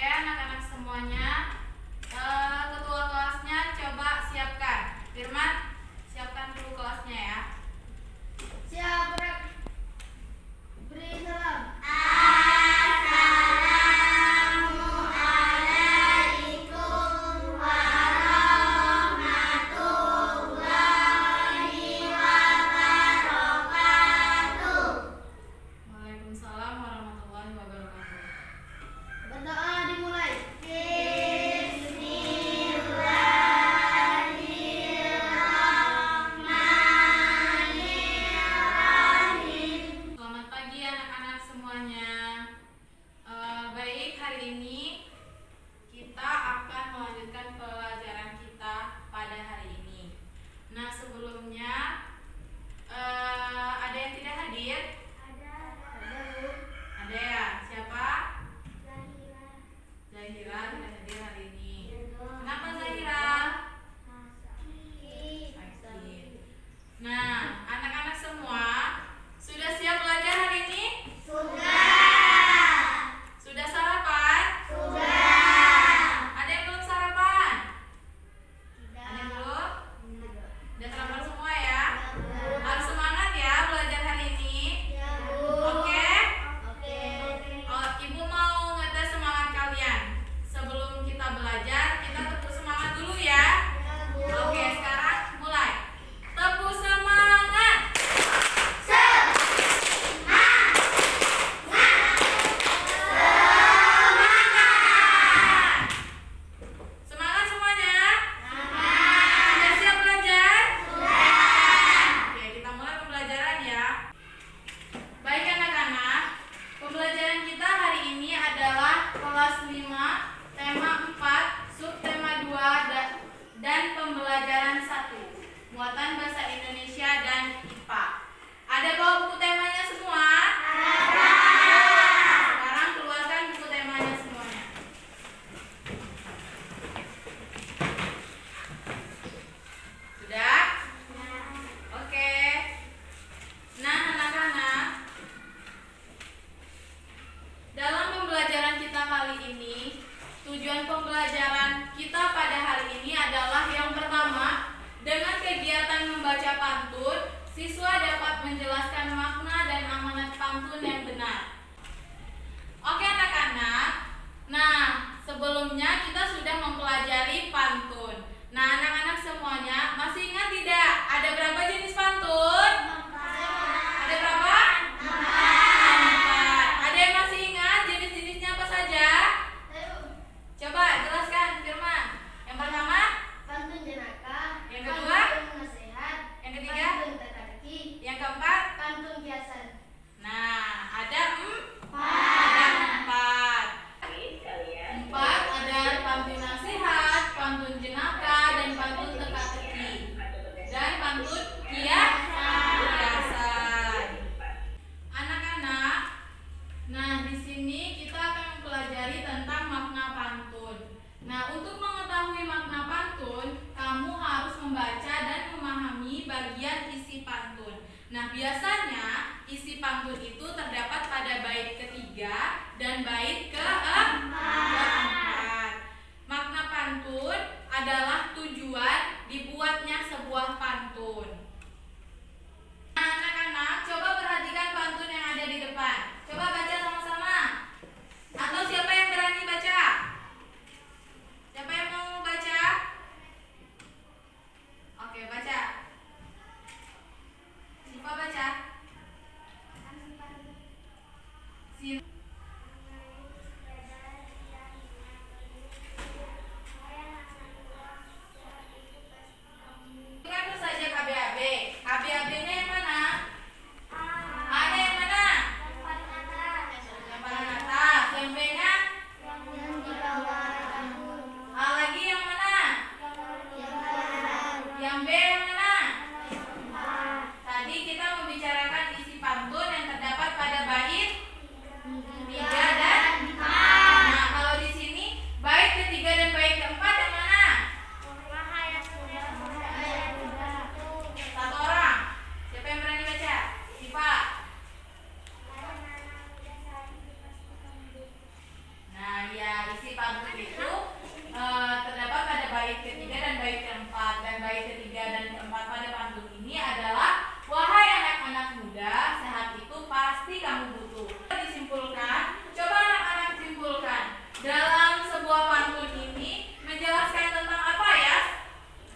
Oke, anak-anak semuanya, ketua kelasnya coba siapkan. Firman, siapkan dulu kelasnya ya. Siap, Rek. Beri salam. Waalaikumsalam warahmatullahi wabarakatuh. Berdoa dimulai. Selamat pagi anak-anak semuanya. Baik, hari ini kita akan melanjutkan pelajaran kita pada hari ini. Nah, sebelumnya ada yang tidak hadir? Ada, Bu. Ada ya? Siapa? Zahira. Zahira tidak hadir hari ini. Kenapa Kenapa Zahira? Sakit. Sakit. Nah, anak-anak semua sudah siap belajar hari ini? Sudah sarapan? Ada yang belum sarapan? Ada yang belum? Udah sarapan semua ya? Harus semangat ya belajar hari ini. Oke? Oh, Ibu mau ngetes semangat kalian. Sebelum kita belajar, kita tepuk semangat dulu ya. Oke, sekarang mulai. Tepuk semangat. Semangat semuanya. Sudah siap belajar? Oke, kita mulai pembelajaran ya. Baik anak-anak, pembelajaran kita hari ini adalah kelas 5, tema 4, subtema 2, dan pembelajaran 1, muatan bahasa Indonesia dan IPA. Ada bawa buku temanya semua? Sekarang keluarkan buku temanya semuanya. Sudah? Oke. Nah, anak-anak, dalam pembelajaran kita kali ini, tujuan pembelajaran kita pada hari ini adalah yang pertama, dengan kegiatan membaca pantun, siswa dapat menjelaskan makna dan amanat pantun yang benar. Oke anak-anak, nah sebelumnya kita sudah mempelajari pantun. Nah anak-anak semuanya masih ingat tidak? Ada berapa jenis pantun? Ada berapa? 4. Ada yang masih ingat jenis-jenisnya apa saja? Coba jelaskan Firman. Yang pertama, Pantun jenaka. Yang kedua? Pantun nasihat. Yang ketiga? Pantun teka-teki. yang keempat. Pantun kiasan. Nah, ada 4. Ada pantun nasihat, pantun jenaka, dan pantun teka-teki, dan pantun kiasan. Anak-anak, nah di sini kita akan mempelajari tentang makna pantun. Nah, untuk mengetahui makna pantun, kamu harus membaca dan memahami bagian isi pantun. Nah, biasanya isi pantun itu terdapat pada bait ketiga dan bait keempat. Makna pantun adalah tujuan dibuatnya sebuah pantun. Nah, anak-anak, coba perhatikan pantun yang ada di depan. Coba baca sama-sama. Atau siapa yang berani baca? Siapa yang mau baca? Oke, baca. Siapa baca? pantun itu terdapat pada bait ketiga dan bait keempat. Dan bait ketiga dan keempat pada pantun ini adalah, wahai anak-anak muda, sehat itu pasti kamu butuh. Disimpulkan, coba anak-anak simpulkan. Dalam sebuah pantun ini menjelaskan tentang apa ya?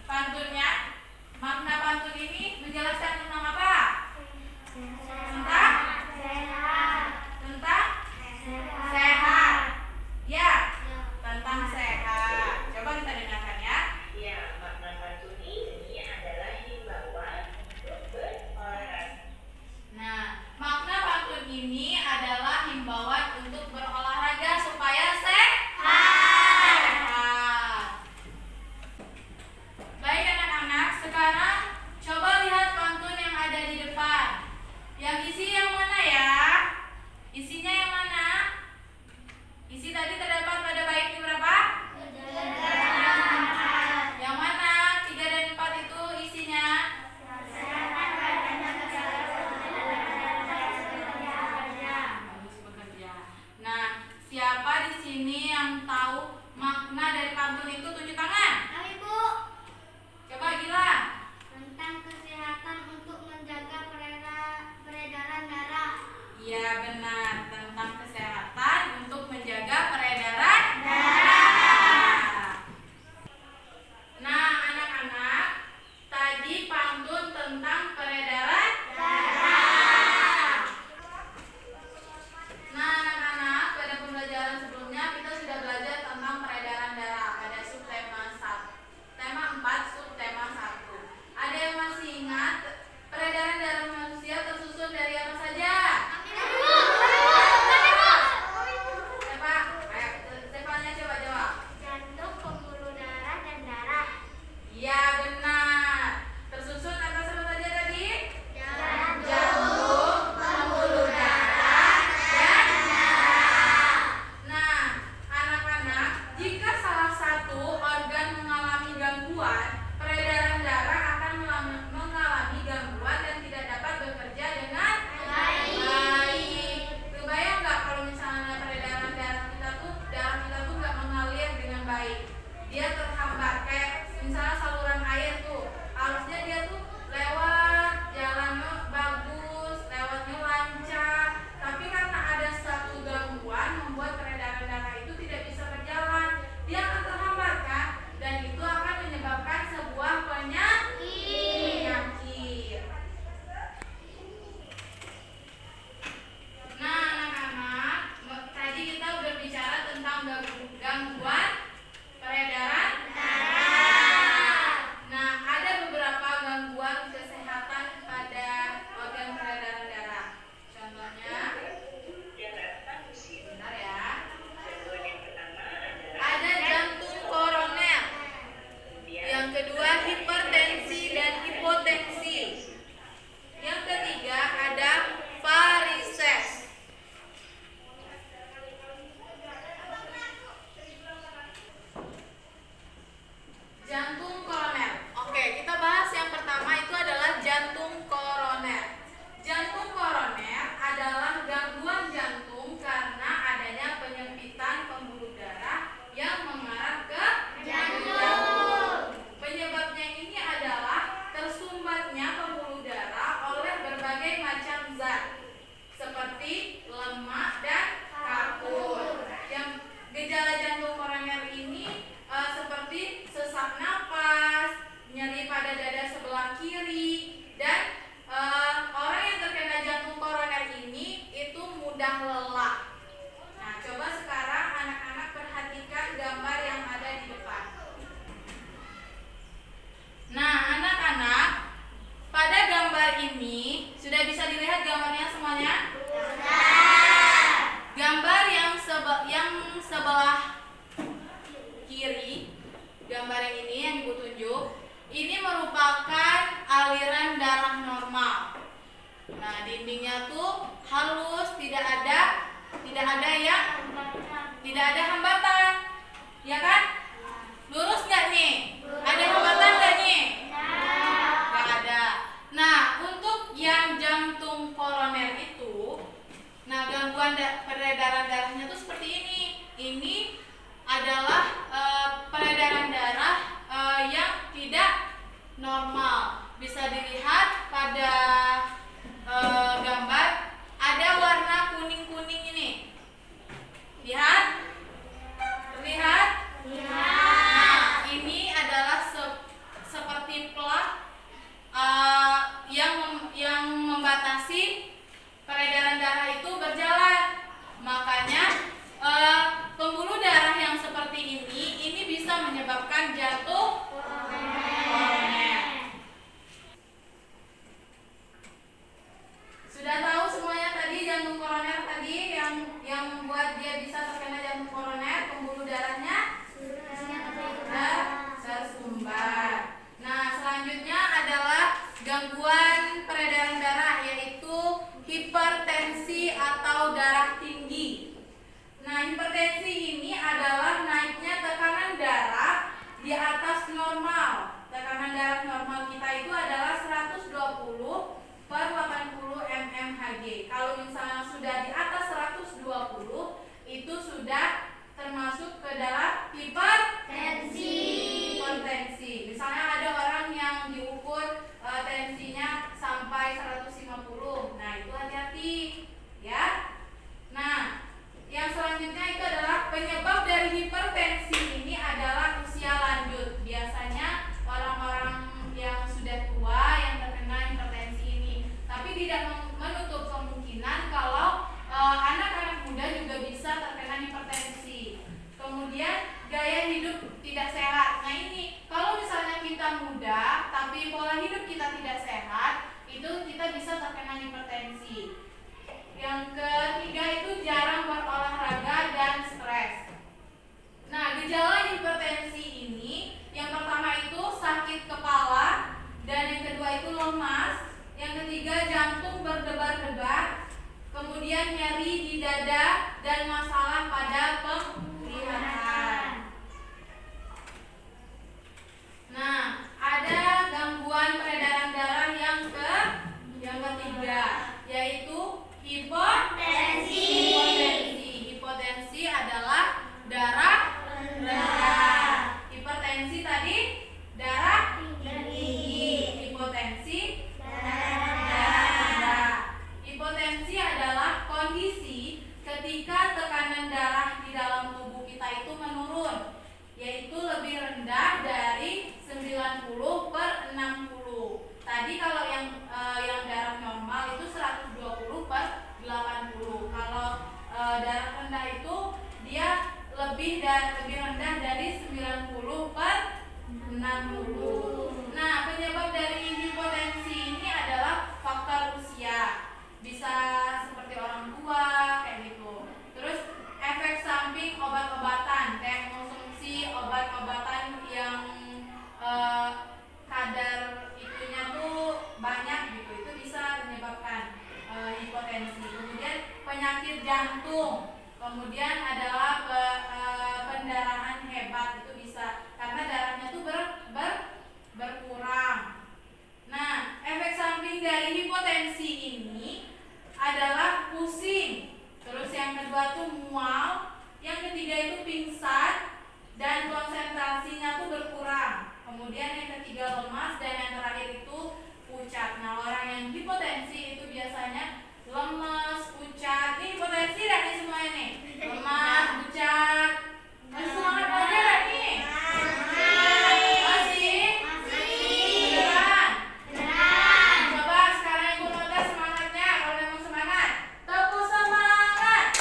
Pantunnya, makna pantun ini menjelaskan tentang apa? Tentang sehat. Ya, tentang sehat. Coba kita dengarkan ya. Ya, makna pantun ini adalah himbauan untuk berolahraga. Nah, makna pantun ini adalah himbauan untuk berolahraga supaya sehat. Baik anak-anak, sekarang coba lihat pantun yang ada di depan. Yang isi yang mana ya? Isinya yang mana? Isi tadi terdapat pada bait yang berapa? Yang mana? 3 dan 4 itu isinya? Bagus bekerja. Nah, siapa di sini yang tahu makna dari pantun itu? Tunjuk tangan. Ibu, Coba Gilang. tentang kesehatan untuk menjaga peredaran darah. Iya benar, tentang kesehatan untuk menjaga peredaran darah. Nah anak-anak, tadi pantun tentang peredaran darah. Nah anak-anak, pada pembelajaran sebelumnya kita sudah belajar tentang peredaran darah pada subtema 1. Tema 4, subtema 1. Ada yang masih ingat peredaran darah manusia tersusun dari apa saja? Siapa? Ayo, Stefania coba jawab. Jantung, pembuluh darah, dan darah. Iya benar. Tersusun atas apa saja tadi? Jantung, Jantung, pembuluh darah, dan darah. Nah, anak-anak, jika salah satu organ mengalami gangguan, peredaran darah akan mengalami gangguan dan tidak dapat bekerja dengan baik. Kebayang nggak kalau misalnya peredaran darah kita tuh nggak mengalir dengan baik, dia terhambat. Kayak misalnya saluran air tuh, harusnya dia tuh lewat jalannya bagus, lewatnya lancar, tapi karena ada satu gangguan membuat peredaran darah itu tidak bisa berjalan, dia akan terhambat kan, dan itu akan menyebabkan sebuah penyakit. Nah anak-anak, tadi kita berbicara tentang gangguan peredaran darah. Nah ada beberapa gangguan kesehatan pada organ peredaran darah. Contohnya, Darah manusia. bentar ya, Gangguan yang pertama adalah ada jantung koroner. kemudian Yang kedua hipertensi dan hipotensi. Yang ketiga ada varises. Jantung koroner. Oke, kita bahas yang pertama itu adalah jantung koroner. Jantung koroner adalah gangguan jantung karena adanya penyempitan pembuluh darah yang mengarah ke jantung. Penyebabnya ini adalah tersumbatnya pembuluh darah oleh berbagai macam zat seperti lemak dan kapur. Yang gejala jantung koroner ini seperti sesak napas, nyeri pada dada sebelah kiri, dan orang yang terkena jantung koroner ini itu mudah lelah. Nah, coba sekarang anak-anak perhatikan gambar yang ada di depan. Nah, anak-anak, pada gambar ini sudah bisa dilihat gambarnya semuanya? Gambar yang sebelah kiri, gambar yang ini yang Ibu tunjuk, ini merupakan aliran darah normal. Nah, dindingnya tuh halus, tidak ada hambatan, ya kan? Lurus nggak nih? Ada hambatan nggak nih? Nggak ada. Nah, untuk yang jantung koroner itu, nah gangguan peredaran darahnya tuh seperti ini. Ini ada menyebabkan jantung koroner. Sudah tahu semuanya tadi jantung koroner tadi yang membuat dia bisa terkena jantung koroner, pembuluh darahnya tersumbat. Nah, selanjutnya adalah gangguan peredaran darah, yaitu hipertensi atau darah tinggi. Nah, hipertensi ini adalah naiknya tekanan darah di atas normal. Tekanan darah normal kita itu adalah 120/80 mmHg. Kalau misalnya sudah di atas 120, itu sudah termasuk ke dalam hipertensi. Misalnya ada orang yang diukur tensinya sampai 150. Nah, itu hati-hati ya. Nah, yang selanjutnya itu adalah penyebab dari hipertensi ini adalah usia lanjut. Biasanya orang-orang yang sudah tua yang terkena hipertensi ini. Tapi tidak menutup kemungkinan kalau anak-anak muda juga bisa terkena hipertensi. Kemudian gaya hidup tidak sehat. Nah, ini kalau misalnya kita muda tapi pola hidup kita tidak sehat, itu kita bisa terkena hipertensi. Yang ketiga itu jarang berolahraga dan stres. Nah, gejala hipertensi ini yang pertama itu sakit kepala, dan yang kedua itu lemas, yang ketiga jantung berdebar-debar, kemudian nyeri di dada dan masalah pada penglihatan. Nah, ada gangguan peredaran darah yang ketiga, yaitu hipotensi. Hipotensi adalah darah rendah. Hipertensi tadi darah tinggi. Hipotensi darah rendah. Hipotensi adalah kondisi ketika tekanan darah di dalam tubuh kita itu menurun, yaitu lebih rendah dari 90/60. Tadi kalau yang darah normal itu 120/80. Kalau darah rendah itu dia lebih rendah dari 90/60. Nah, penyebab dari hipotensi ini adalah faktor usia. Bisa seperti orang tua kayak gitu. Terus efek samping obat-obatan, kayak konsumsi obat-obatan yang kadar itunya tuh banyak gitu, itu bisa menyebabkan hipotensi. Kemudian penyakit jantung, kemudian adalah pendarahan hebat, itu bisa karena darahnya tuh berkurang. Nah, efek samping dari hipotensi ini adalah pusing, terus yang kedua tuh mual, yang ketiga itu pingsan dan konsentrasinya tuh berkurang. Kemudian yang ketiga lemas, dan yang terakhir itu pucat. Nah, orang yang hipotensi itu biasanya lemas, pucat. Ini hipotensi dan ini semuanya nih. Lemas, pucat. Masih semangat aja gak nih? Masih? Beneran? Coba sekarang ibu notes semangatnya. Kalau memang semangat, tepuk semangat.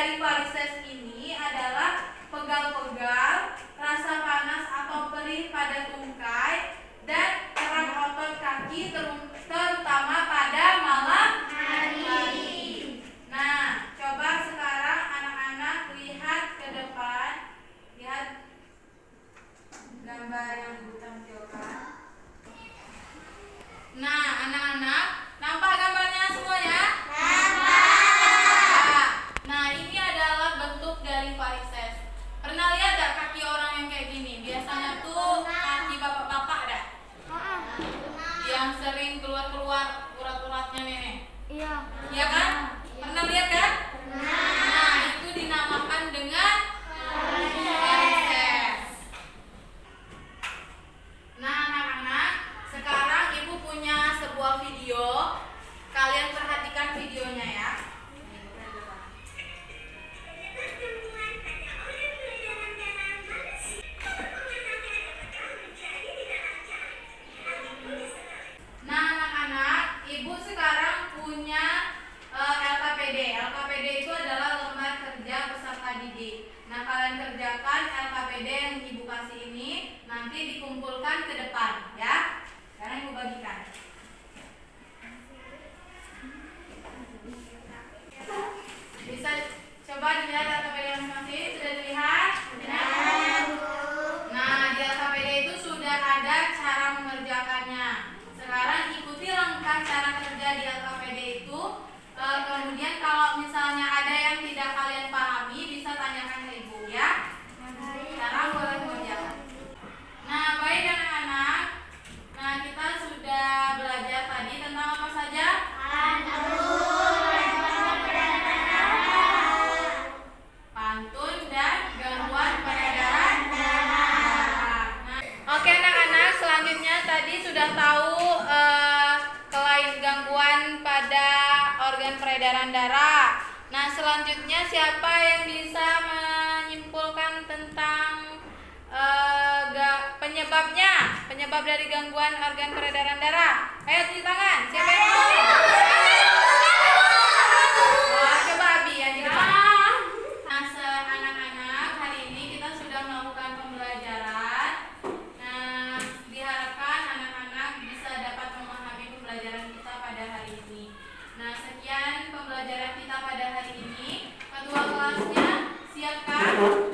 dari varises ini adalah pegal-pegal, rasa panas atau perih pada tungkai, dan terang otot kaki terutama pada malam hari. Nah, coba sekarang anak-anak lihat ke depan. Lihat gambar yang ditampilkan. Nah, anak-anak, nampak gambarnya semuanya? Nampak. Nah, ini adalah bentuk dari varises. Pernah lihat gak kaki orang yang kayak gini? Biasanya tuh kaki bapak-bapak ada yang sering keluar-keluar urat-uratnya nenek. Iya. Iya kan? Pernah lihat kan? Nah, itu dinamakan dengan varises. Nah, anak-anak, sekarang ibu punya sebuah video. Kalian perhatikan videonya ya. Nah, anak-anak, ibu sekarang punya LKPD. LKPD itu adalah lembar kerja peserta didik. Nah, kalian kerjakan LKPD yang ibu kasih ini, nanti dikumpulkan ke depan, ya. Sekarang ibu bagikan. Bisa coba dilihat LKPD masing-masing. Sudah dilihat? Nah, di LKPD itu sudah ada cara mengerjakannya. Sekarang ikuti langkah cara kerja di LKPD itu. Kemudian kalau misalnya ada yang tidak kalian pahami, bisa tanyakan ke ibu ya. Sekarang boleh mengerjakan. Nah, baik anak-anak. Nah, kita sudah belajar tadi tentang apa saja? Pantun dan gangguan peredaran darah. Nah, oke anak-anak, selanjutnya tadi sudah tahu gangguan pada organ peredaran darah. Nah, selanjutnya siapa yang bisa menyimpulkan tentang penyebab dari gangguan organ peredaran darah? Ayo cuci tangan. Siapa yang mau? Wah, coba Abi yang di depan. Nah, anak-anak, hari ini kita sudah melakukan pembelajaran. Nah, diharapkan anak-anak bisa dapat memahami pembelajaran kita pada hari ini. Nah, sekian pembelajaran kita pada hari ini. Ketua kelasnya siapkan.